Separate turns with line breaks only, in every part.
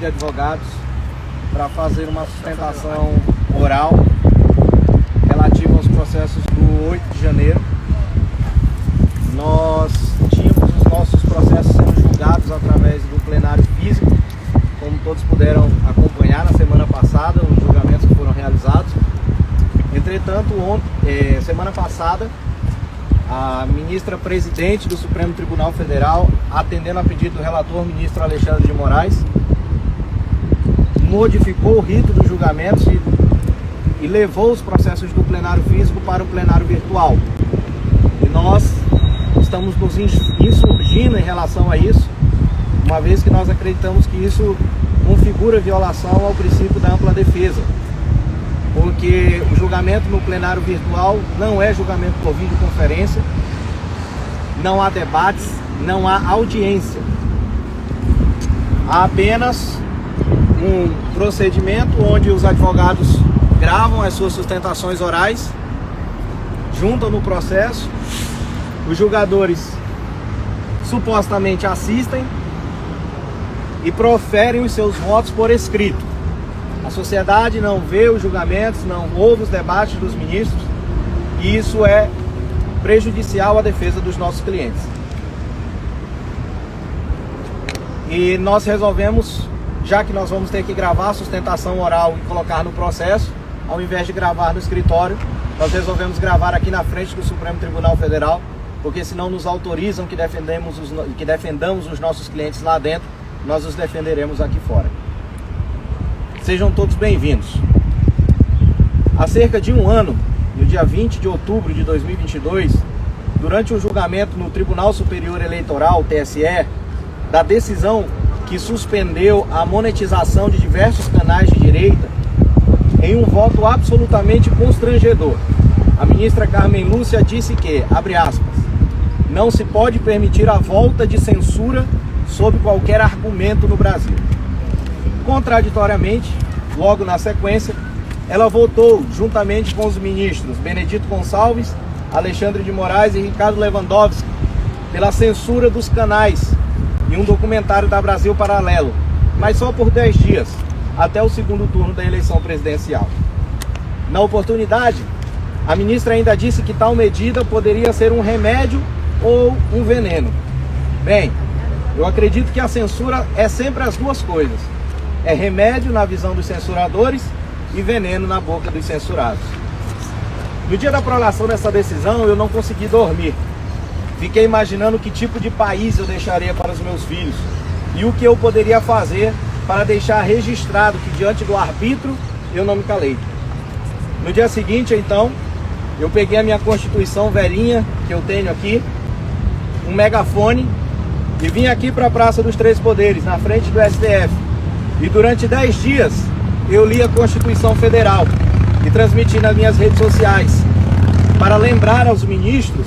de Advogados para fazer uma sustentação oral relativa aos processos do 8 de janeiro. Nós tínhamos os nossos processos sendo julgados através do plenário físico, como todos puderam acompanhar na semana passada, os julgamentos que foram realizados. Entretanto, semana passada, a ministra presidente do Supremo Tribunal Federal, atendendo a pedido do relator ministro Alexandre de Moraes, modificou o rito dos julgamentos e levou os processos do plenário físico para o plenário virtual. E nós estamos nos insurgindo em relação a isso, uma vez que nós acreditamos que isso configura violação ao princípio da ampla defesa, porque o julgamento no plenário virtual não é julgamento por videoconferência, não há debates, não há audiência. Há apenas um procedimento onde os advogados gravam as suas sustentações orais, juntam no processo, os julgadores supostamente assistem e proferem os seus votos por escrito. A sociedade não vê os julgamentos, não ouve os debates dos ministros, e isso é prejudicial à defesa dos nossos clientes. E nós resolvemos, já que nós vamos ter que gravar a sustentação oral e colocar no processo, ao invés de gravar no escritório, nós resolvemos gravar aqui na frente do Supremo Tribunal Federal, porque senão nos autorizam que defendamos os nossos clientes lá dentro, nós os defenderemos aqui fora. Sejam todos bem-vindos. Há cerca de um ano, no dia 20 de outubro de 2022, durante um julgamento no Tribunal Superior Eleitoral, TSE, da decisão que suspendeu a monetização de diversos canais de direita, em um voto absolutamente constrangedor, a ministra Carmen Lúcia disse que, abre aspas, não se pode permitir a volta de censura sob qualquer argumento no Brasil. Contraditoriamente, logo na sequência, ela votou, juntamente com os ministros Benedito Gonçalves, Alexandre de Moraes e Ricardo Lewandowski, pela censura dos canais em um documentário da Brasil Paralelo, mas só por 10 dias, até o segundo turno da eleição presidencial. Na oportunidade, a ministra ainda disse que tal medida poderia ser um remédio ou um veneno. Bem, eu acredito que a censura é sempre as duas coisas. É remédio na visão dos censuradores e veneno na boca dos censurados. No dia da prolação dessa decisão, eu não consegui dormir. Fiquei imaginando que tipo de país eu deixaria para os meus filhos e o que eu poderia fazer para deixar registrado que diante do arbítrio eu não me calei. No dia seguinte, então, eu peguei a minha Constituição velhinha, que eu tenho aqui, um megafone, e vim aqui para a Praça dos Três Poderes, na frente do STF. E durante 10 dias eu li a Constituição Federal e transmiti nas minhas redes sociais para lembrar aos ministros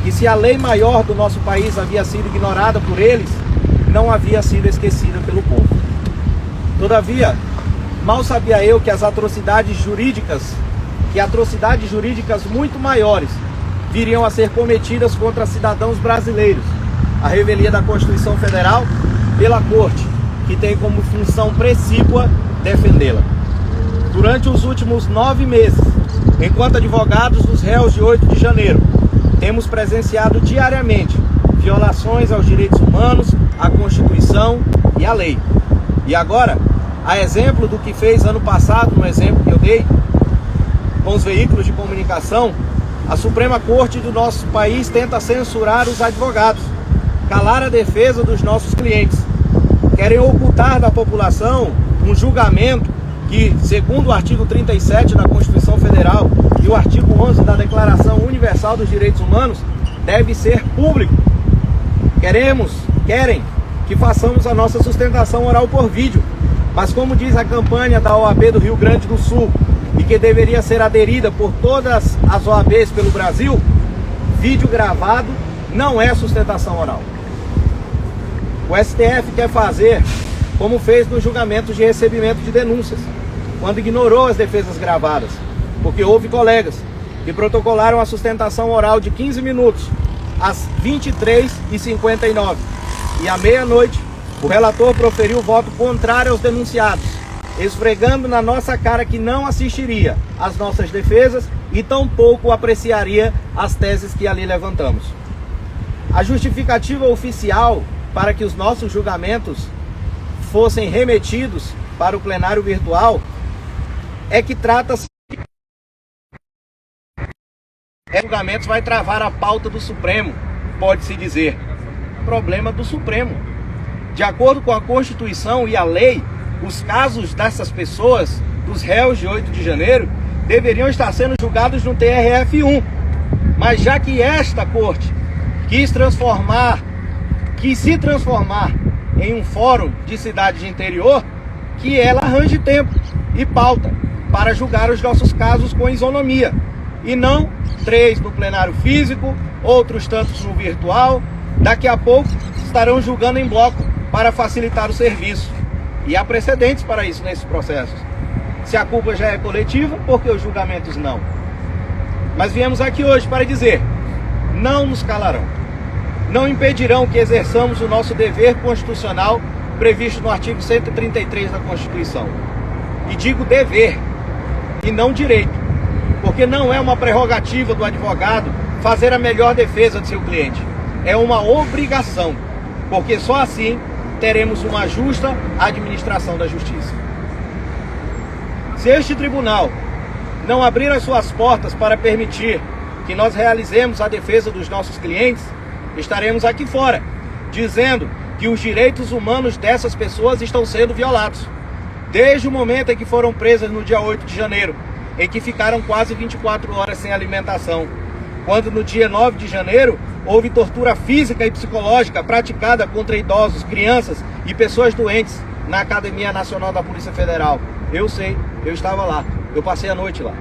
que se a lei maior do nosso país havia sido ignorada por eles, não havia sido esquecida pelo povo. Todavia, mal sabia eu que atrocidades jurídicas muito maiores viriam a ser cometidas contra cidadãos brasileiros, a revelia da Constituição Federal pela Corte, que tem como função precípua defendê-la. Durante os últimos 9 meses, enquanto advogados dos réus de 8 de janeiro, temos presenciado diariamente violações aos direitos humanos, à Constituição e à lei. E agora, a exemplo do que fez ano passado, no exemplo que eu dei, com os veículos de comunicação, a Suprema Corte do nosso país tenta censurar os advogados, calar a defesa dos nossos clientes. Querem ocultar da população um julgamento que, segundo o artigo 37 da Constituição Federal e o artigo 11 da Declaração Universal dos Direitos Humanos, deve ser público. Querem que façamos a nossa sustentação oral por vídeo, mas como diz a campanha da OAB do Rio Grande do Sul, e que deveria ser aderida por todas as OABs pelo Brasil, vídeo gravado não é sustentação oral. O STF quer fazer como fez nos julgamentos de recebimento de denúncias, quando ignorou as defesas gravadas, porque houve colegas que protocolaram a sustentação oral de 15 minutos às 23h59 e à meia-noite O relator proferiu voto contrário aos denunciados, esfregando na nossa cara que não assistiria às nossas defesas e tampouco apreciaria as teses que ali levantamos. A justificativa oficial para que os nossos julgamentos fossem remetidos para o plenário virtual é que trata-se de julgamentos vai travar a pauta do Supremo, pode-se dizer. Problema do Supremo. De acordo com a Constituição e a lei, os casos dessas pessoas, dos réus de 8 de janeiro, deveriam estar sendo julgados no TRF1. Mas já que esta corte quis se transformar em um fórum de cidade de interior, que ela arranje tempo e pauta para julgar os nossos casos com isonomia, e não 3 no plenário físico, outros tantos no virtual. Daqui a pouco estarão julgando em bloco para facilitar o serviço. E há precedentes para isso nesses processos. Se a culpa já é coletiva, por que os julgamentos não? Mas viemos aqui hoje para dizer: não nos calarão. Não impedirão que exerçamos o nosso dever constitucional previsto no artigo 133 da Constituição. E digo dever, e não direito, porque não é uma prerrogativa do advogado fazer a melhor defesa de seu cliente. É uma obrigação, porque só assim teremos uma justa administração da justiça. Se este tribunal não abrir as suas portas para permitir que nós realizemos a defesa dos nossos clientes, estaremos aqui fora, dizendo que os direitos humanos dessas pessoas estão sendo violados. Desde o momento em que foram presas no dia 8 de janeiro, em que ficaram quase 24 horas sem alimentação. Quando no dia 9 de janeiro, houve tortura física e psicológica praticada contra idosos, crianças e pessoas doentes na Academia Nacional da Polícia Federal. Eu sei, eu estava lá, eu passei a noite lá.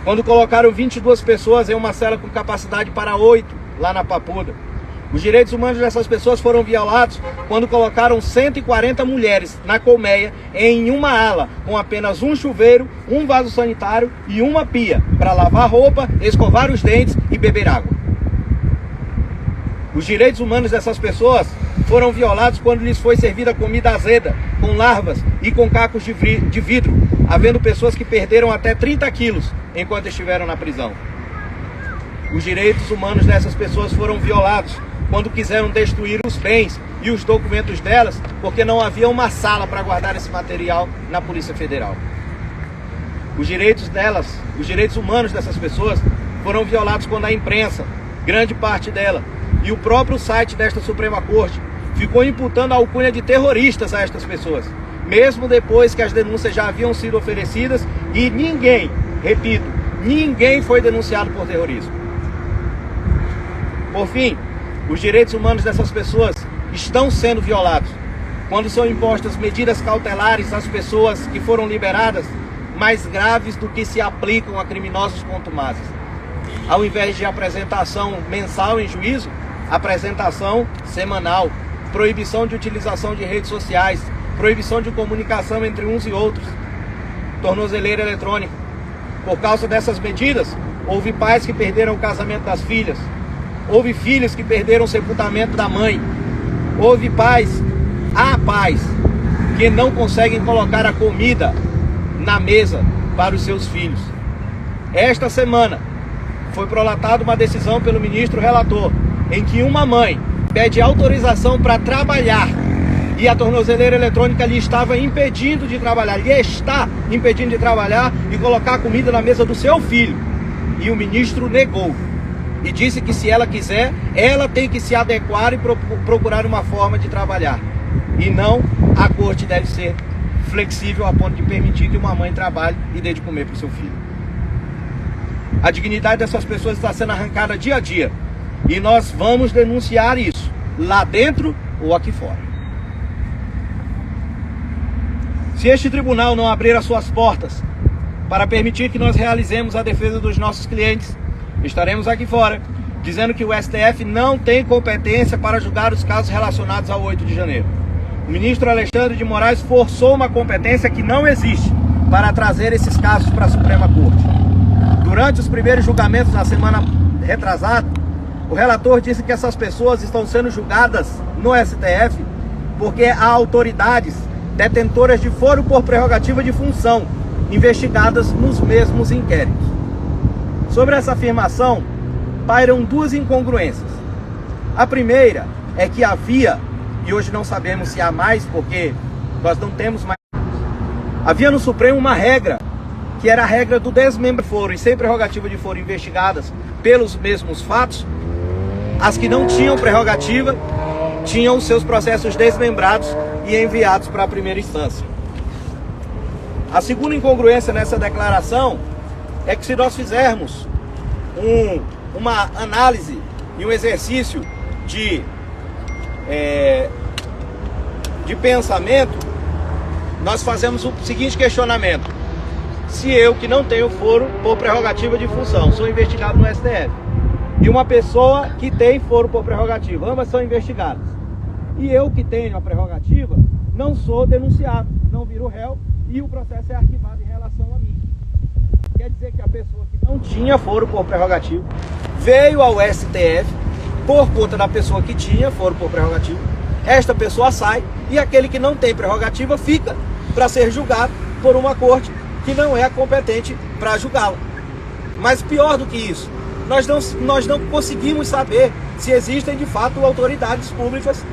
Quando colocaram 22 pessoas em uma cela com capacidade para 8, lá na Papuda. Os direitos humanos dessas pessoas foram violados quando colocaram 140 mulheres na colmeia em uma ala, com apenas um chuveiro, um vaso sanitário e uma pia para lavar roupa, escovar os dentes e beber água. Os direitos humanos dessas pessoas foram violados quando lhes foi servida comida azeda, com larvas e com cacos de vidro, havendo pessoas que perderam até 30 quilos enquanto estiveram na prisão. Os direitos humanos dessas pessoas foram violados quando quiseram destruir os bens e os documentos delas, porque não havia uma sala para guardar esse material na Polícia Federal. Os direitos delas, os direitos humanos dessas pessoas foram violados quando a imprensa, grande parte dela, e o próprio site desta Suprema Corte ficou imputando a alcunha de terroristas a estas pessoas, mesmo depois que as denúncias já haviam sido oferecidas e ninguém, repito, ninguém foi denunciado por terrorismo. Por fim, os direitos humanos dessas pessoas estão sendo violados quando são impostas medidas cautelares às pessoas que foram liberadas, mais graves do que se aplicam a criminosos contumazes. Ao invés de apresentação mensal em juízo, apresentação semanal, proibição de utilização de redes sociais, proibição de comunicação entre uns e outros, tornozeleira eletrônica. Por causa dessas medidas, houve pais que perderam o casamento das filhas, houve filhos que perderam o sepultamento da mãe, houve pais que não conseguem colocar a comida na mesa para os seus filhos. Esta semana foi prolatada uma decisão pelo ministro relator, em que uma mãe pede autorização para trabalhar e a tornozeleira eletrônica lhe estava impedindo de trabalhar, lhe está impedindo de trabalhar e colocar a comida na mesa do seu filho. E o ministro negou e disse que se ela quiser, ela tem que se adequar e procurar uma forma de trabalhar. E não, a corte deve ser flexível a ponto de permitir que uma mãe trabalhe e dê de comer para o seu filho. A dignidade dessas pessoas está sendo arrancada dia a dia. E nós vamos denunciar isso, lá dentro ou aqui fora. Se este tribunal não abrir as suas portas para permitir que nós realizemos a defesa dos nossos clientes, estaremos aqui fora, dizendo que o STF não tem competência para julgar os casos relacionados ao 8 de janeiro. O ministro Alexandre de Moraes forçou uma competência que não existe para trazer esses casos para a Suprema Corte. Durante os primeiros julgamentos na semana retrasada, o relator disse que essas pessoas estão sendo julgadas no STF porque há autoridades detentoras de foro por prerrogativa de função investigadas nos mesmos inquéritos. Sobre essa afirmação, pairam duas incongruências. A primeira é que havia, e hoje não sabemos se há mais, porque nós não temos mais, havia no Supremo uma regra, que era a regra do desmembramento de foro, e sem prerrogativa de foro investigadas pelos mesmos fatos, as que não tinham prerrogativa tinham seus processos desmembrados e enviados para a primeira instância. A segunda incongruência nessa declaração é que, se nós fizermos uma análise e um exercício de pensamento, nós fazemos o seguinte questionamento: se eu, que não tenho foro por prerrogativa de função, sou investigado no STF, e uma pessoa que tem foro por prerrogativa, ambas são investigadas, e eu, que tenho a prerrogativa, não sou denunciado, não viro réu, e o processo é arquivado em relação a mim. Quer dizer que a pessoa que não tinha foro por prerrogativa veio ao STF por conta da pessoa que tinha foro por prerrogativa. Esta pessoa sai e aquele que não tem prerrogativa fica para ser julgado por uma corte que não é competente para julgá-la. Mas pior do que isso, nós não conseguimos saber se existem de fato autoridades públicas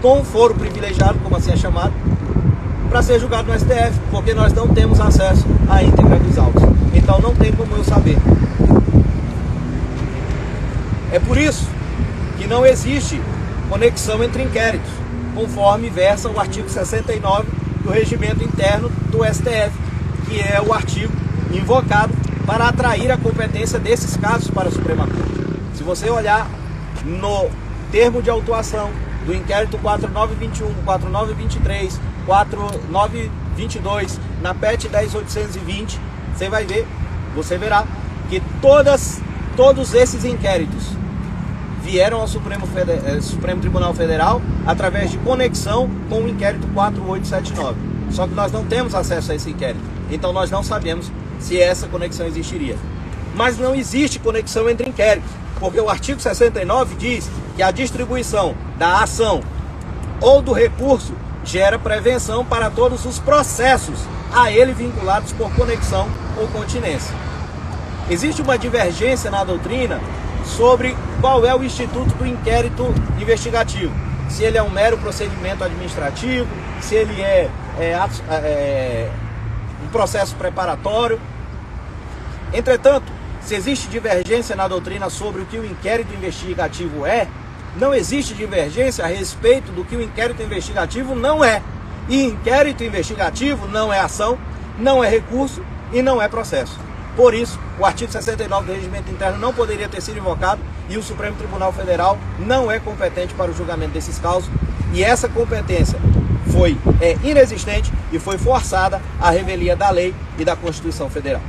com foro privilegiado, como assim é chamado, para ser julgado no STF, porque nós não temos acesso à íntegra dos autos. Então não tem como eu saber. É por isso que não existe conexão entre inquéritos, conforme versa o artigo 69 do Regimento Interno do STF, que é o artigo invocado para atrair a competência desses casos para a Suprema Corte. Se você olhar no termo de autuação do inquérito 4921, 4923, 4922, na PET 10.820, você verá que todos esses inquéritos vieram ao Supremo Tribunal Federal através de conexão com o inquérito 4879. Só que nós não temos acesso a esse inquérito, então nós não sabemos se essa conexão existiria. Mas não existe conexão entre inquéritos, porque o artigo 69 diz que a distribuição da ação ou do recurso gera prevenção para todos os processos a ele vinculados por conexão ou continência. Existe uma divergência na doutrina sobre qual é o instituto do inquérito investigativo. Se ele é um mero procedimento administrativo, se ele é um processo preparatório. Entretanto, se existe divergência na doutrina sobre o que o inquérito investigativo é, não existe divergência a respeito do que o inquérito investigativo não é. E inquérito investigativo não é ação, não é recurso e não é processo. Por isso, o artigo 69 do Regimento Interno não poderia ter sido invocado e o Supremo Tribunal Federal não é competente para o julgamento desses causos. E essa competência é inexistente e foi forçada à revelia da lei e da Constituição Federal.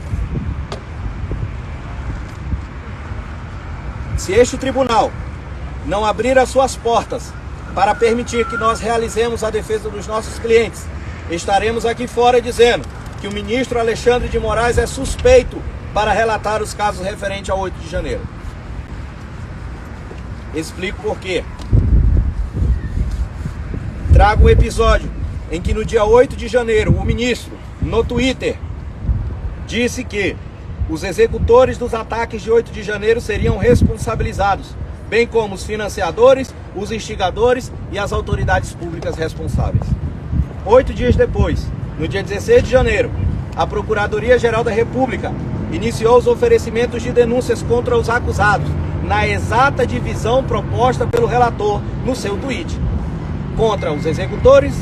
Se este tribunal não abrir as suas portas para permitir que nós realizemos a defesa dos nossos clientes, estaremos aqui fora dizendo que o ministro Alexandre de Moraes é suspeito para relatar os casos referentes ao 8 de janeiro. Explico por quê. Trago um episódio em que no dia 8 de janeiro o ministro, no Twitter, disse que os executores dos ataques de 8 de janeiro seriam responsabilizados, bem como os financiadores, os instigadores e as autoridades públicas responsáveis. 8 dias depois, no dia 16 de janeiro, a Procuradoria-Geral da República iniciou os oferecimentos de denúncias contra os acusados, na exata divisão proposta pelo relator no seu tweet, contra os executores,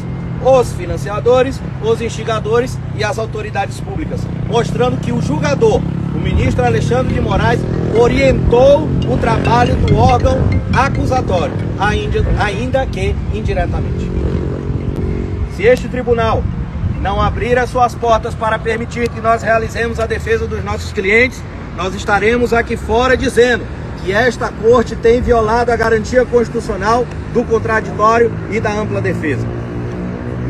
os financiadores, os instigadores e as autoridades públicas, mostrando que o julgador, o ministro Alexandre de Moraes, orientou o trabalho do órgão acusatório, ainda que indiretamente. Se este tribunal não abrir as suas portas para permitir que nós realizemos a defesa dos nossos clientes, nós estaremos aqui fora dizendo que esta corte tem violado a garantia constitucional do contraditório e da ampla defesa.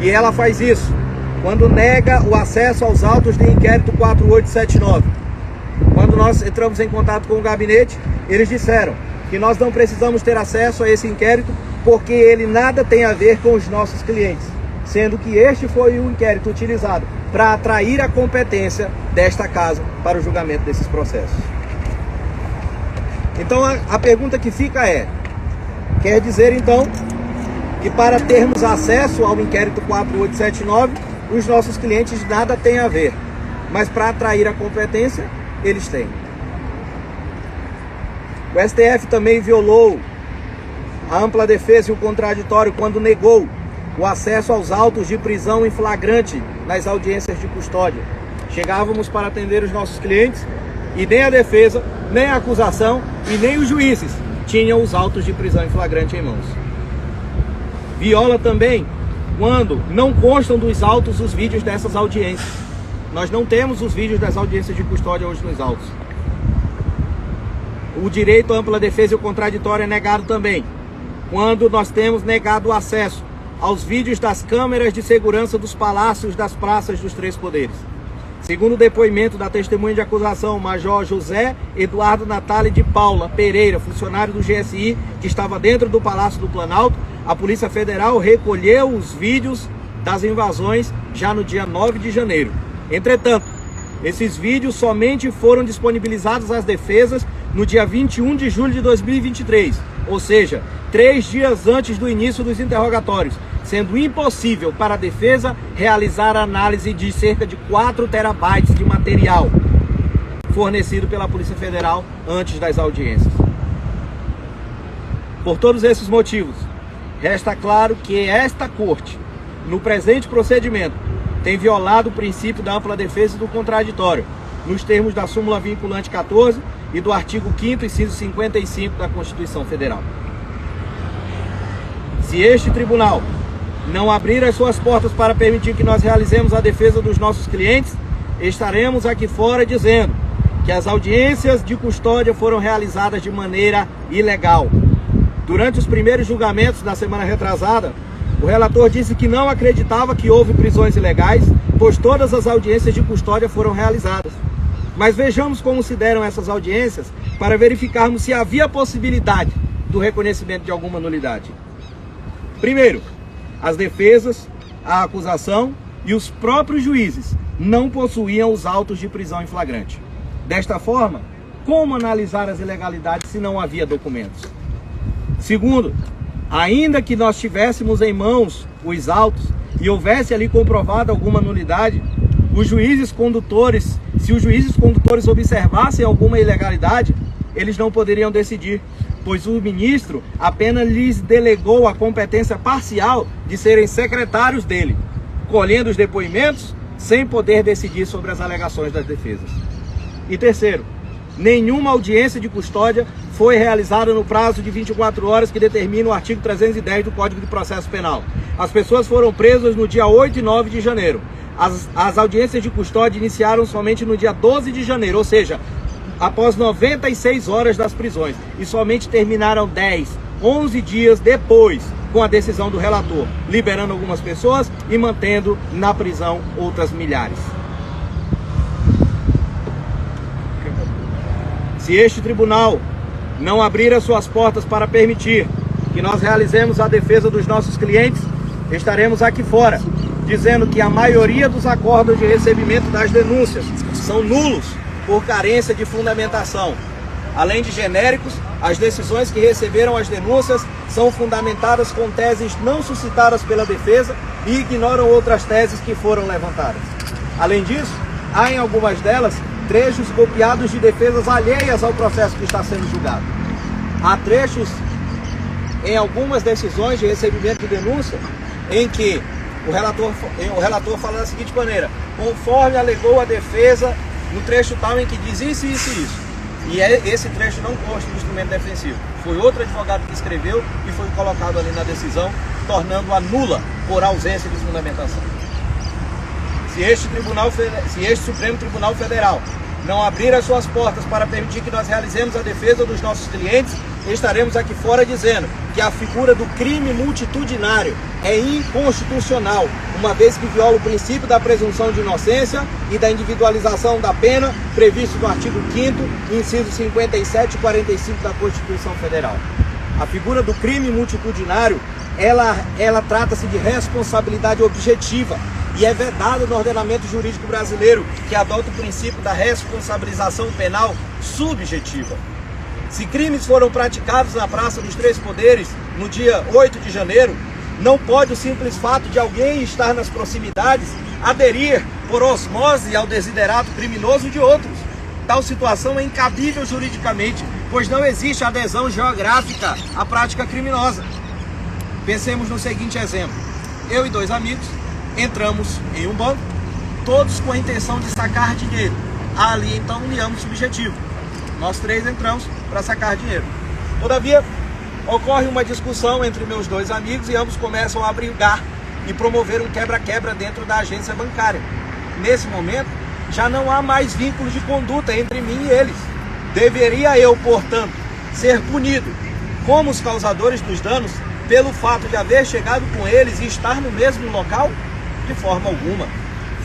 E ela faz isso quando nega o acesso aos autos de inquérito 4879. Quando nós entramos em contato com o gabinete, eles disseram que nós não precisamos ter acesso a esse inquérito porque ele nada tem a ver com os nossos clientes, sendo que este foi o inquérito utilizado para atrair a competência desta casa para o julgamento desses processos. Então a pergunta que fica é, quer dizer então que para termos acesso ao inquérito 4879, os nossos clientes nada têm a ver, mas para atrair a competência, eles têm. O STF também violou a ampla defesa e o contraditório quando negou o acesso aos autos de prisão em flagrante nas audiências de custódia. Chegávamos para atender os nossos clientes e nem a defesa, nem a acusação e nem os juízes tinham os autos de prisão em flagrante em mãos. Viola também quando não constam dos autos os vídeos dessas audiências. Nós não temos os vídeos das audiências de custódia hoje nos autos. O direito à ampla defesa e o contraditório é negado também quando nós temos negado o acesso aos vídeos das câmeras de segurança dos palácios das praças dos três poderes. Segundo o depoimento da testemunha de acusação, Major José Eduardo Natali de Paula Pereira, funcionário do GSI, que estava dentro do Palácio do Planalto, a Polícia Federal recolheu os vídeos das invasões já no dia 9 de janeiro. Entretanto, esses vídeos somente foram disponibilizados às defesas no dia 21 de julho de 2023, ou seja, 3 dias antes do início dos interrogatórios, sendo impossível para a defesa realizar a análise de cerca de 4 terabytes de material fornecido pela Polícia Federal antes das audiências. Por todos esses motivos, resta claro que esta Corte, no presente procedimento, tem violado o princípio da ampla defesa e do contraditório, nos termos da súmula vinculante 14 e do artigo 5º, inciso 55 da Constituição Federal. Se este tribunal não abrir as suas portas para permitir que nós realizemos a defesa dos nossos clientes, estaremos aqui fora dizendo que as audiências de custódia foram realizadas de maneira ilegal. Durante os primeiros julgamentos da semana retrasada, o relator disse que não acreditava que houve prisões ilegais, pois todas as audiências de custódia foram realizadas. Mas vejamos como se deram essas audiências para verificarmos se havia possibilidade do reconhecimento de alguma nulidade. Primeiro, as defesas, a acusação e os próprios juízes não possuíam os autos de prisão em flagrante. Desta forma, como analisar as ilegalidades se não havia documentos? Segundo, ainda que nós tivéssemos em mãos os autos e houvesse ali comprovada alguma nulidade, os juízes condutores, se os juízes condutores observassem alguma ilegalidade, eles não poderiam decidir, pois o ministro apenas lhes delegou a competência parcial de serem secretários dele, colhendo os depoimentos sem poder decidir sobre as alegações das defesas. E terceiro, nenhuma audiência de custódia foi realizada no prazo de 24 horas que determina o artigo 310 do Código de Processo Penal. As pessoas foram presas no dia 8 e 9 de janeiro. As audiências de custódia iniciaram somente no dia 12 de janeiro, ou seja, após 96 horas das prisões, e somente terminaram 10, 11 dias depois, com a decisão do relator, liberando algumas pessoas e mantendo na prisão outras milhares. Se este tribunal não abrir as suas portas para permitir que nós realizemos a defesa dos nossos clientes, estaremos aqui fora, dizendo que a maioria dos acordos de recebimento das denúncias são nulos por carência de fundamentação. Além de genéricos, as decisões que receberam as denúncias são fundamentadas com teses não suscitadas pela defesa e ignoram outras teses que foram levantadas. Além disso, há em algumas delas trechos copiados de defesas alheias ao processo que está sendo julgado. Há trechos em algumas decisões de recebimento de denúncia em que o relator fala da seguinte maneira: conforme alegou a defesa no trecho tal em que diz isso, isso e isso. E esse trecho não consta do instrumento defensivo. Foi outro advogado que escreveu e foi colocado ali na decisão, tornando-a nula por ausência de fundamentação. Se este Supremo Tribunal Federal não abrir as suas portas para permitir que nós realizemos a defesa dos nossos clientes, estaremos aqui fora dizendo que a figura do crime multitudinário é inconstitucional, uma vez que viola o princípio da presunção de inocência e da individualização da pena previsto no artigo 5º, inciso 57 e 45 da Constituição Federal. A figura do crime multitudinário, ela trata-se de responsabilidade objetiva e é vedada no ordenamento jurídico brasileiro, que adota o princípio da responsabilização penal subjetiva. Se crimes foram praticados na Praça dos Três Poderes no dia 8 de janeiro, não pode o simples fato de alguém estar nas proximidades aderir por osmose ao desiderato criminoso de outros. Tal situação é incabível juridicamente, pois não existe adesão geográfica à prática criminosa. Pensemos no seguinte exemplo: eu e dois amigos entramos em um banco, todos com a intenção de sacar dinheiro. Há ali então um união subjetivo. Nós três entramos para sacar dinheiro. Todavia, ocorre uma discussão entre meus dois amigos e ambos começam a brigar e promover um quebra-quebra dentro da agência bancária. Nesse momento, já não há mais vínculo de conduta entre mim e eles. Deveria eu, portanto, ser punido como os causadores dos danos pelo fato de haver chegado com eles e estar no mesmo local? De forma alguma.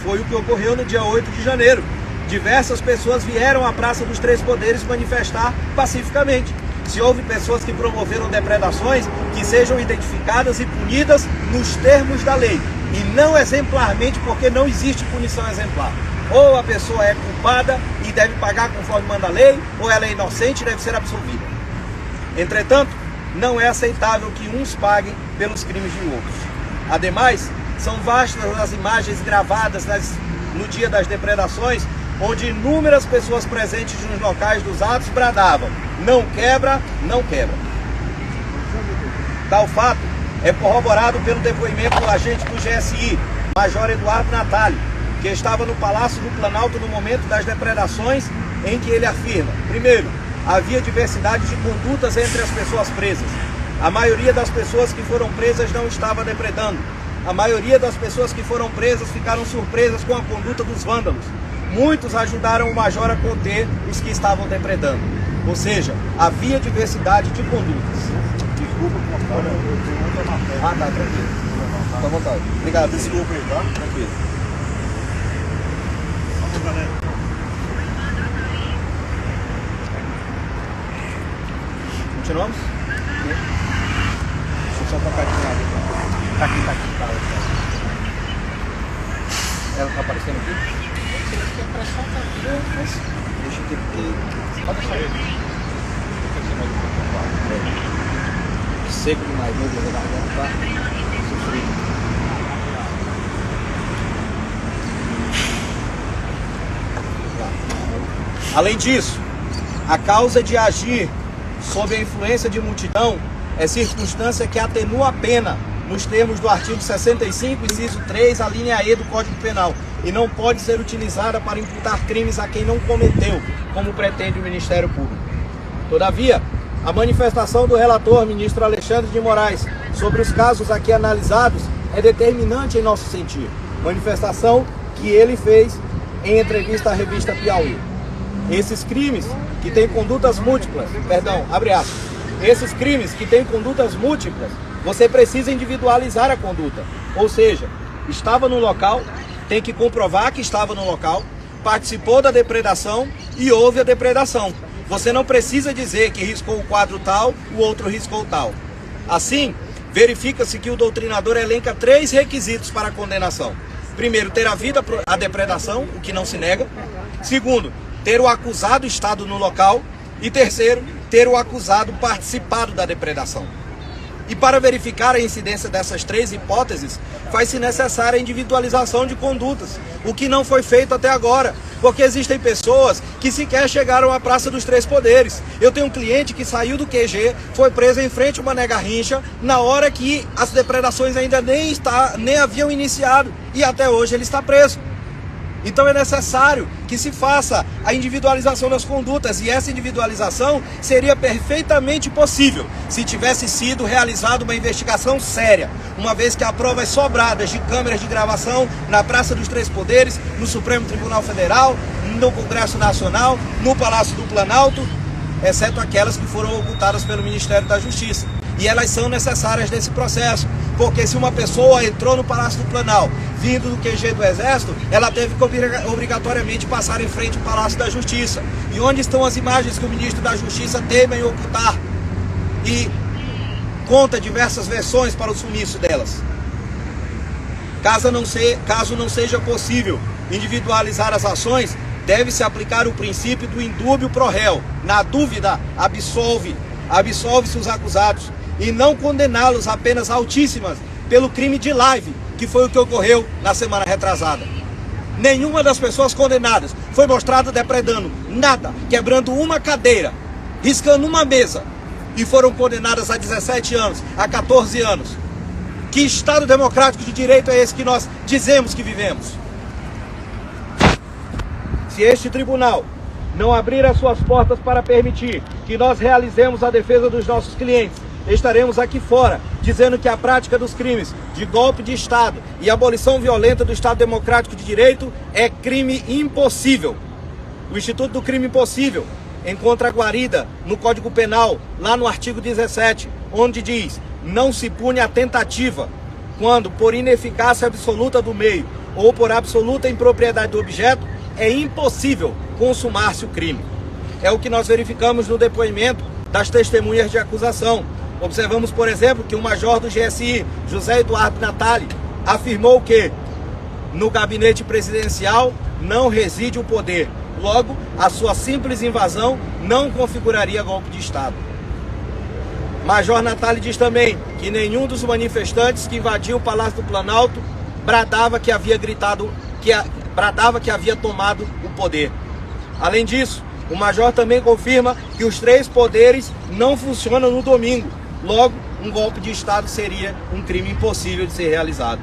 Foi o que ocorreu no dia 8 de janeiro. Diversas pessoas vieram à Praça dos Três Poderes manifestar pacificamente. Se houve pessoas que promoveram depredações, que sejam identificadas e punidas nos termos da lei, e não exemplarmente, porque não existe punição exemplar. Ou a pessoa é culpada e deve pagar conforme manda a lei, ou ela é inocente e deve ser absolvida. Entretanto, não é aceitável que uns paguem pelos crimes de outros. Ademais, são vastas as imagens gravadas no dia das depredações, onde inúmeras pessoas presentes nos locais dos atos bradavam: não quebra, não quebra. Tal fato é corroborado pelo depoimento do agente do GSI, Major Eduardo Natalio, que estava no Palácio do Planalto no momento das depredações, em que ele afirma: primeiro, havia diversidade de condutas entre as pessoas presas. A maioria das pessoas que foram presas não estava depredando. A maioria das pessoas que foram presas ficaram surpresas com a conduta dos vândalos. Muitos ajudaram o major a conter os que estavam depredando. Ou seja, havia diversidade de condutas. Desculpa por favor. Ah, tá, tranquilo. Fica à vontade. Obrigado. Desculpa aí, tá? Tranquilo. Vamos, galera. Continuamos? Deixa eu só tocar aqui na área. Tá aqui. Ela tá aparecendo aqui? Deixa eu ter que... Pode deixar ele. Seco demais, meu Deus, a garganta tá sofrendo. Além disso, a causa de agir sob a influência de multidão é circunstância que atenua a pena nos termos do artigo 65, inciso 3, a linha E do Código Penal, e não pode ser utilizada para imputar crimes a quem não cometeu, como pretende o Ministério Público. Todavia, a manifestação do relator, ministro Alexandre de Moraes, sobre os casos aqui analisados é determinante em nosso sentir. Manifestação que ele fez em entrevista à revista Piauí. Esses crimes que têm condutas múltiplas, esses crimes que têm condutas múltiplas, você precisa individualizar a conduta. Ou seja, estava no local, tem que comprovar que estava no local, participou da depredação e houve a depredação. Você não precisa dizer que riscou o quadro tal, o outro riscou tal. Assim, verifica-se que o doutrinador elenca 3 requisitos para a condenação. Primeiro, ter havido a depredação, o que não se nega. Segundo, ter o acusado estado no local. E terceiro, ter o acusado participado da depredação. E para verificar a incidência dessas 3 hipóteses, faz-se necessária a individualização de condutas, o que não foi feito até agora, porque existem pessoas que sequer chegaram à Praça dos Três Poderes. Eu tenho um cliente que saiu do QG, foi preso em frente a uma Garrincha, na hora que as depredações ainda nem haviam iniciado, e até hoje ele está preso. Então é necessário que se faça a individualização das condutas, e essa individualização seria perfeitamente possível se tivesse sido realizada uma investigação séria, uma vez que há provas sobradas de câmeras de gravação na Praça dos Três Poderes, no Supremo Tribunal Federal, no Congresso Nacional, no Palácio do Planalto, exceto aquelas que foram ocultadas pelo Ministério da Justiça. E elas são necessárias nesse processo, porque se uma pessoa entrou no Palácio do Planalto vindo do QG do Exército, ela teve que obrigatoriamente passar em frente ao Palácio da Justiça. E onde estão as imagens que o ministro da Justiça teme em ocultar? E conta diversas versões para o sumiço delas. Caso não seja possível individualizar as ações, deve-se aplicar o princípio do indúbio pro réu. Na dúvida, absolve-se os acusados e não condená-los a penas altíssimas pelo crime de live, que foi o que ocorreu na semana retrasada. Nenhuma das pessoas condenadas foi mostrada depredando nada, quebrando uma cadeira, riscando uma mesa, e foram condenadas a 17 anos, a 14 anos. Que Estado democrático de direito é esse que nós dizemos que vivemos? Se este tribunal não abrir as suas portas para permitir que nós realizemos a defesa dos nossos clientes, estaremos aqui fora dizendo que a prática dos crimes de golpe de Estado e abolição violenta do Estado Democrático de Direito é crime impossível. O Instituto do Crime Impossível encontra guarida no Código Penal, lá no artigo 17, onde diz: não se pune a tentativa quando, por ineficácia absoluta do meio ou por absoluta impropriedade do objeto, é impossível consumar-se o crime. É o que nós verificamos no depoimento das testemunhas de acusação. Observamos, por exemplo, que o major do GSI, José Eduardo Natali, afirmou que no gabinete presidencial não reside o poder. Logo, a sua simples invasão não configuraria golpe de Estado. Major Natali diz também que nenhum dos manifestantes que invadiu o Palácio do Planalto bradava que havia tomado o poder. Além disso, o major também confirma que os três poderes não funcionam no domingo. Logo, um golpe de Estado seria um crime impossível de ser realizado.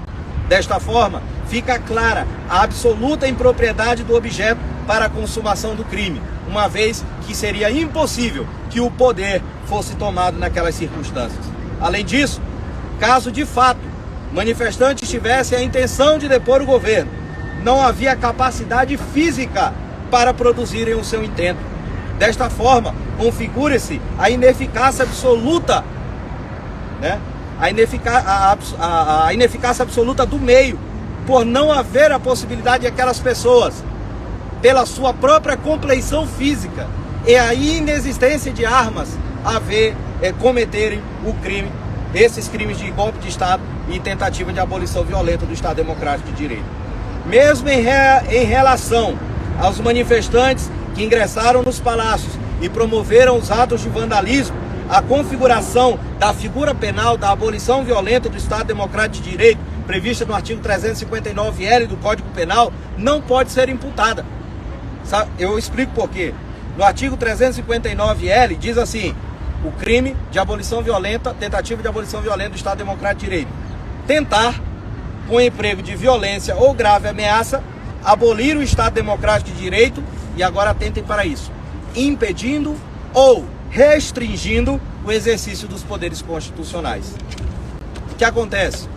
Desta forma, fica clara a absoluta impropriedade do objeto para a consumação do crime, uma vez que seria impossível que o poder fosse tomado naquelas circunstâncias. Além disso, caso de fato manifestantes tivessem a intenção de depor o governo, não havia capacidade física para produzirem o seu intento. Desta forma, configura-se a ineficácia absoluta, a ineficácia absoluta do meio, por não haver a possibilidade de aquelas pessoas, pela sua própria compleição física e a inexistência de armas, cometerem o crime, esses crimes de golpe de Estado e tentativa de abolição violenta do Estado Democrático de Direito. Mesmo em relação aos manifestantes que ingressaram nos palácios e promoveram os atos de vandalismo, a configuração da figura penal da abolição violenta do Estado Democrático de Direito, prevista no artigo 359-L do Código Penal, não pode ser imputada. Eu explico por quê. No artigo 359-L diz assim: o crime de abolição violenta, tentativa de abolição violenta do Estado Democrático de Direito. Tentar, com emprego de violência ou grave ameaça, abolir o Estado Democrático de Direito, e agora atentem para isso, impedindo ou restringindo o exercício dos poderes constitucionais. O que acontece?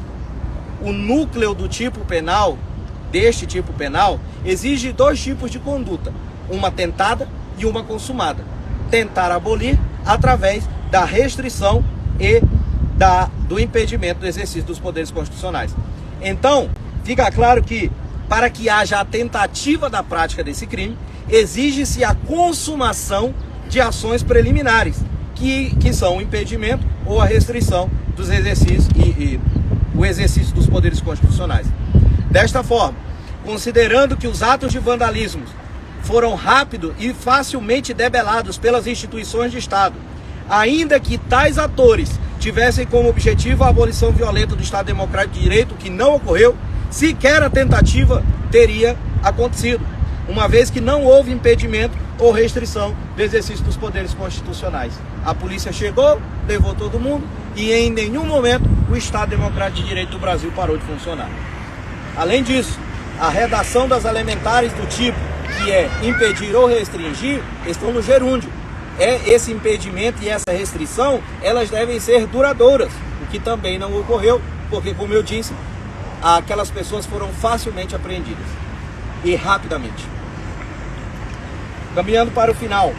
O núcleo do tipo penal, deste tipo penal, exige dois tipos de conduta: uma tentada e uma consumada. Tentar abolir através da restrição e do impedimento do exercício dos poderes constitucionais. Então, fica claro que, para que haja a tentativa da prática desse crime, exige-se a consumação de ações preliminares, que são o impedimento ou a restrição dos exercícios e o exercício dos poderes constitucionais. Desta forma, considerando que os atos de vandalismo foram rápidos e facilmente debelados pelas instituições de Estado, ainda que tais atores tivessem como objetivo a abolição violenta do Estado Democrático de Direito, que não ocorreu, sequer a tentativa teria acontecido, uma vez que não houve impedimento ou restrição do exercício dos poderes constitucionais. A polícia chegou, levou todo mundo e em nenhum momento o Estado Democrático de Direito do Brasil parou de funcionar. Além disso, a redação das elementares do tipo que é impedir ou restringir estão no gerúndio. Esse impedimento e essa restrição, elas devem ser duradouras, o que também não ocorreu, porque, como eu disse, aquelas pessoas foram facilmente apreendidas e rapidamente. Caminhando para o final,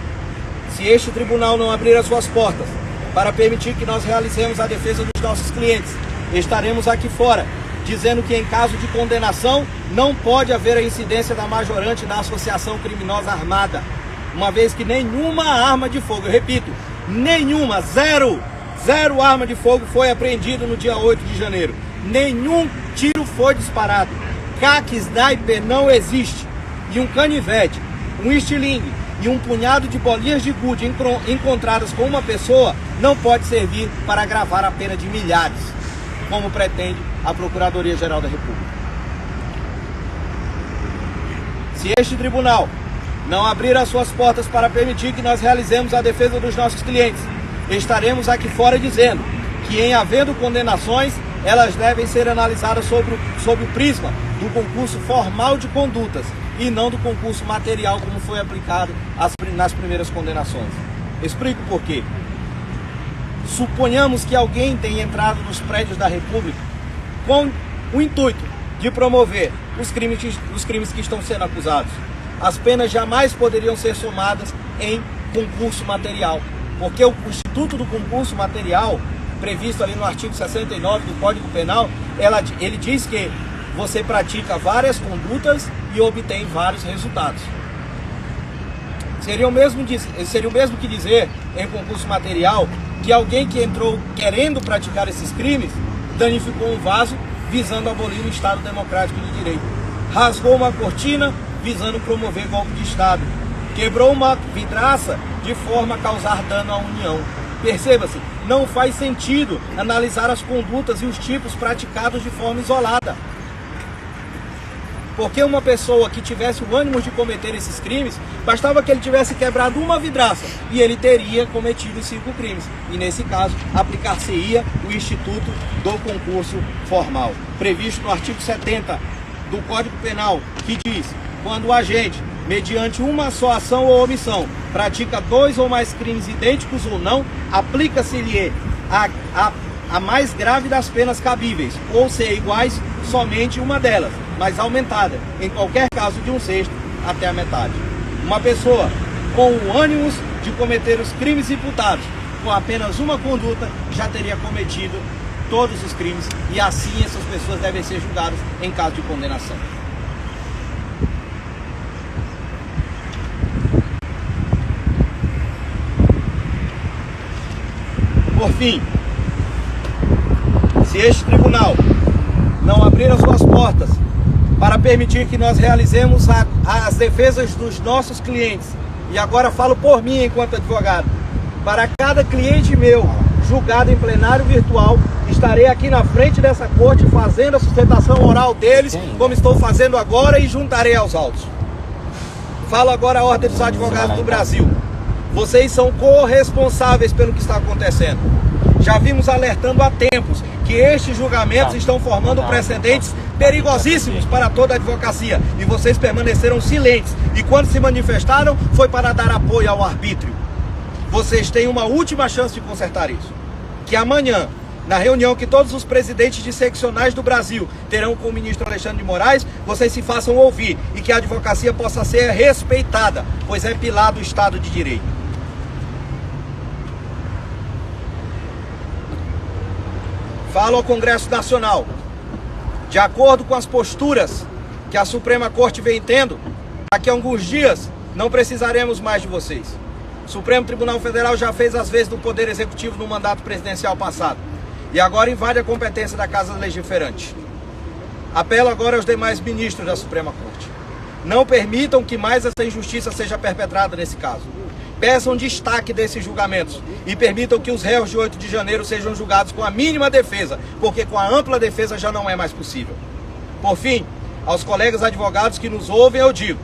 se este tribunal não abrir as suas portas para permitir que nós realizemos a defesa dos nossos clientes, estaremos aqui fora, dizendo que em caso de condenação não pode haver a incidência da majorante da associação criminosa armada, uma vez que nenhuma arma de fogo, eu repito, nenhuma, zero, 0 arma de fogo foi apreendido no dia 8 de janeiro. Nenhum tiro foi disparado. CAC sniper não existe. E um canivete, um estilingue e um punhado de bolinhas de gude encontradas com uma pessoa não pode servir para agravar a pena de milhares, como pretende a Procuradoria-Geral da República. Se este tribunal não abrir as suas portas para permitir que nós realizemos a defesa dos nossos clientes, estaremos aqui fora dizendo que, em havendo condenações, elas devem ser analisadas sob o prisma do concurso formal de condutas e não do concurso material, como foi aplicado nas primeiras condenações. Explico por quê. Suponhamos que alguém tenha entrado nos prédios da República com o intuito de promover os crimes que estão sendo acusados. As penas jamais poderiam ser somadas em concurso material, porque o Instituto do Concurso Material, previsto ali no artigo 69 do Código Penal, ele diz que você pratica várias condutas e obtém vários resultados. Seria o mesmo que dizer, em concurso material, que alguém que entrou querendo praticar esses crimes danificou um vaso visando abolir o Estado Democrático de Direito, rasgou uma cortina visando promover golpe de Estado, quebrou uma vidraça de forma a causar dano à União. Perceba-se, não faz sentido analisar as condutas e os tipos praticados de forma isolada. Porque uma pessoa que tivesse o ânimo de cometer esses crimes, bastava que ele tivesse quebrado uma vidraça e ele teria cometido 5 crimes. E nesse caso, aplicar-se-ia o Instituto do Concurso Formal, previsto no artigo 70 do Código Penal, que diz: quando o agente, mediante uma só ação ou omissão, pratica 2 ou mais crimes idênticos ou não, aplica-se-lhe a mais grave das penas cabíveis, ou ser iguais somente uma delas, mas aumentada, em qualquer caso de 1/6 até a metade. Uma pessoa com o ânimo de cometer os crimes imputados, com apenas uma conduta, já teria cometido todos os crimes, e assim essas pessoas devem ser julgadas em caso de condenação. Por fim, se este tribunal não abrir as suas portas para permitir que nós realizemos as defesas dos nossos clientes, e agora falo por mim enquanto advogado, para cada cliente meu julgado em plenário virtual, estarei aqui na frente dessa corte fazendo a sustentação oral deles, como estou fazendo agora, e juntarei aos autos. Falo agora a Ordem dos Advogados do Brasil. Vocês são corresponsáveis pelo que está acontecendo. Já vimos alertando há tempos que estes julgamentos estão formando precedentes perigosíssimos para toda a advocacia, e vocês permaneceram silentes, e quando se manifestaram foi para dar apoio ao arbítrio. Vocês têm uma última chance de consertar isso, que amanhã, na reunião que todos os presidentes de seccionais do Brasil terão com o ministro Alexandre de Moraes, vocês se façam ouvir e que a advocacia possa ser respeitada, pois é pilar do Estado de Direito. Falo ao Congresso Nacional, de acordo com as posturas que a Suprema Corte vem tendo, daqui a alguns dias não precisaremos mais de vocês. O Supremo Tribunal Federal já fez as vezes do Poder Executivo no mandato presidencial passado e agora invade a competência da Casa Legiferante. Apelo agora aos demais ministros da Suprema Corte: não permitam que mais essa injustiça seja perpetrada nesse caso. Peçam destaque desses julgamentos e permitam que os réus de 8 de janeiro sejam julgados com a mínima defesa, porque com a ampla defesa já não é mais possível. Por fim, aos colegas advogados que nos ouvem, eu digo: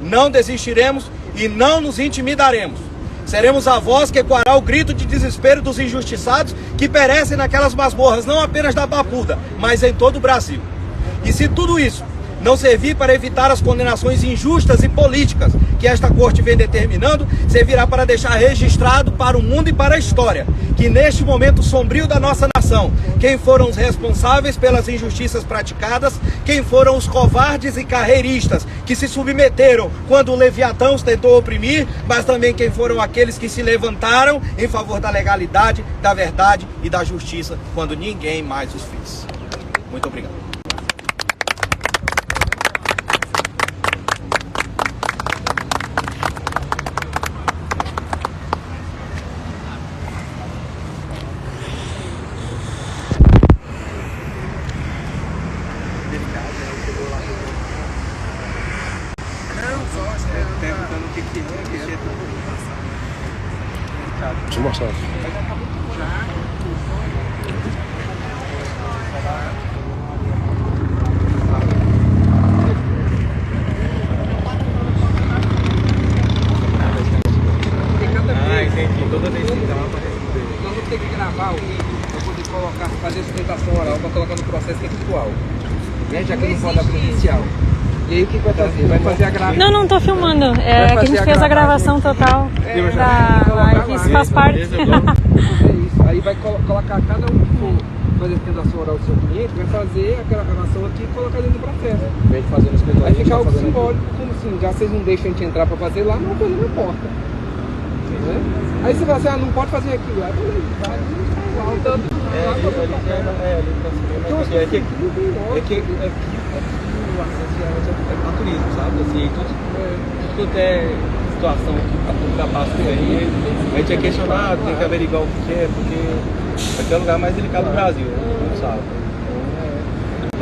não desistiremos e não nos intimidaremos. Seremos a voz que ecoará o grito de desespero dos injustiçados que perecem naquelas masmorras, não apenas da Papuda, mas em todo o Brasil. E se tudo isso não servir para evitar as condenações injustas e políticas que esta corte vem determinando, servirá para deixar registrado para o mundo e para a história que neste momento sombrio da nossa nação, quem foram os responsáveis pelas injustiças praticadas, quem foram os covardes e carreiristas que se submeteram quando o Leviatã os tentou oprimir, mas também quem foram aqueles que se levantaram em favor da legalidade, da verdade e da justiça quando ninguém mais os fez. Muito obrigado.
Deixa eu mostrar.
Entendi. Toda vez que dá pra resolver. Nós vamos ter que gravar o vídeo para poder colocar, fazer sustentação oral para colocar no processo textual. Né? Já que não pode dar presencial. E aí o que vai fazer? Vai fazer a gravação.
Não tô filmando. É que a gente fez a gravação total da live. Isso faz parte.
É isso. Aí vai colocar cada um que for fazer a sustentação oral do seu cliente, vai fazer aquela gravação aqui e colocar dentro do processo.
Em vez de fazer no escritório,
Aí fica algo
fazendo
simbólico, como assim, já vocês não deixam a gente entrar para fazer lá, não, coisa não importa. Né? Aí você fala assim, não pode fazer aquilo. Aí beleza, vai,
é naturismo, sabe? Assim, tudo quanto é situação que ultrapassa isso aí, a gente é questionado, tem que averiguar o que é, porque aqui é o lugar mais delicado do Brasil, não sabe?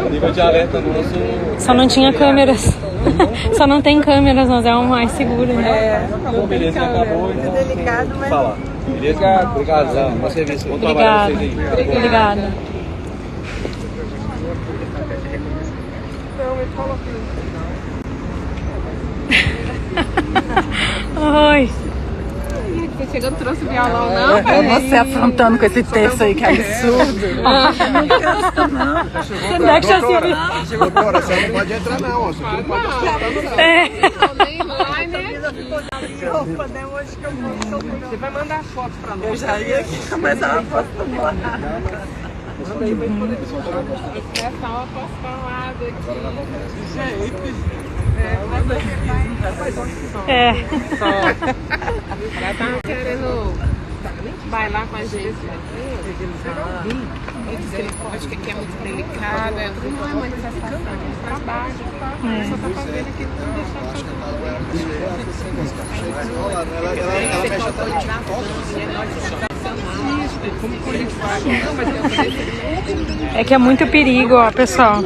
O nível de alerta nosso...
Só não tinha câmeras. Só não tem câmeras, mas é o mais seguro, né?
Acabou, beleza, acabou, então
delicado,
tem que
mas...
falar. Beleza? Obrigado, bom serviço, bom trabalho pra vocês aí.
Obrigada. Oi.
Você chegou, não trouxe violão, não?
Você afrontando com esse texto aí, que absurdo.
Não cansa, não.
Deixa assim.
Doutora, você não pode entrar não. Você não pode
Nem vai, né?
Você vai mandar as fotos para nós.
Eu já ia aqui começar a foto do lado.
Manda aí pra gente poder
Essa uma postalada aqui.
É.
Já tava querendo bailar com a gente. Acho que aqui é muito delicado. Não é manifestação, é trabalho. Só tá fazendo aqui tudo deixar.
É que é muito perigo, ó, pessoal.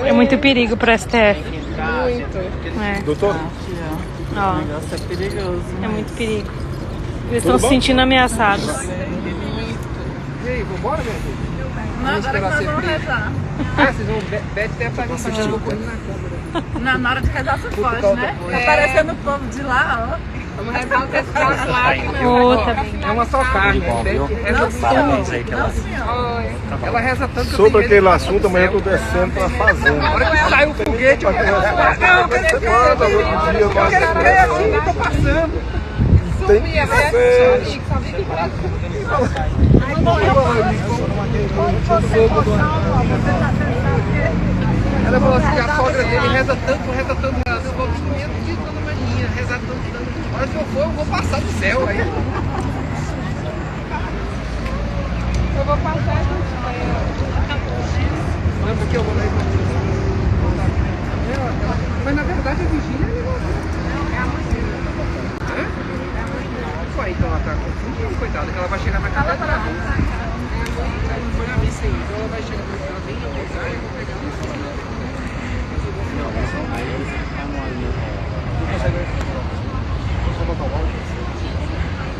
É muito perigo pro STF. É.
Doutor?
Ó,
O negócio é perigoso.
é muito perigo. Eles estão se sentindo ameaçados.
E aí, vambora, minha filha?
Não, agora que nós vamos rezar.
Vocês vão... Beth deve estar com o correndo na câmera.
Não, na hora de rezar você foge, né? Tá parecendo o povo de lá, ó.
Vamos rezar o texto das lágrimas.
Outra.
É uma só carne. Beth reza tanto. Ela reza tanto que eu
Sobre
tenho
aquele
medo de
assunto, amanhã eu tô descendo pra fazenda.
Na hora que sai o foguete, eu quero
Você manda, no outro dia,
eu quero ver assim, tô passando.
tem que ser.
Ela falou assim, a sogra dele reza tanto. Eu vou primeiro dia toda manhã, rezar tanto. Mas se eu for, eu vou passar do céu aí.
Eu vou passar
Não, porque eu vou lá e mas na verdade a vigília é negócio. Ué, então ela tá confundida, coitada, que ela vai chegar na casa dela. Foi na missa aí, então ela vai chegar na casa dela, vem rezar e eu vou pegar ela.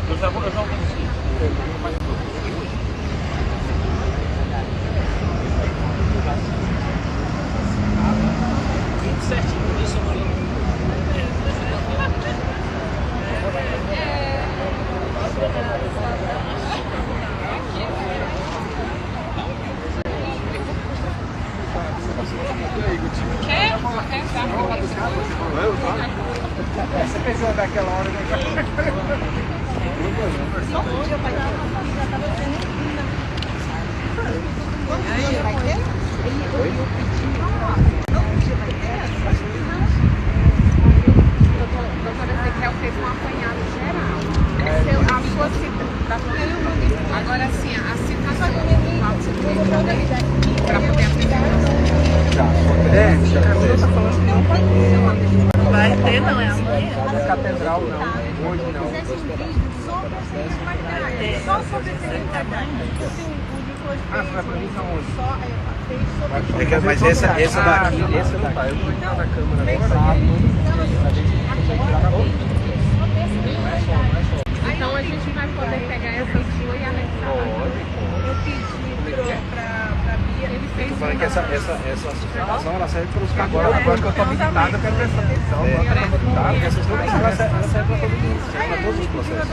Eu já vou certinho, isso
Você pensou daquela hora, né?
doutora Ezequiel fez um apanhado geral. A sua agora sim, a citação para poder aplicar.
Vai ter, não é amanhã?
Catedral não, hoje não.
Só sobre esse
Ah, você vai pra mim aonde?
Mas essa daqui,
Eu vou entrar na câmera agora.
Então a gente vai poder pegar essa
que essa sustentação ela serve para os agora que eu estou habilitado, eu quero prestar atenção. Porque essa sustentação ela serve para todo mundo, serve para todos os processos.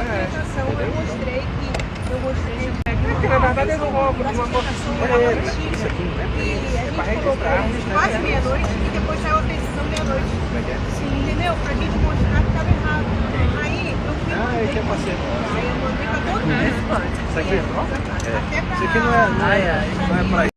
Eu mostrei.
Porque na verdade eu vou uma construção isso aqui, né? É para registrar.
Quase meia-noite e depois saiu a petição meia-noite. Sim, entendeu? Pra gente mostrar que estava errado. Aí eu fui.
Ah, eu tinha parceiro.
Aí eu mandei pra todo mundo.
Isso aqui é
Até pra...
Isso aqui não é para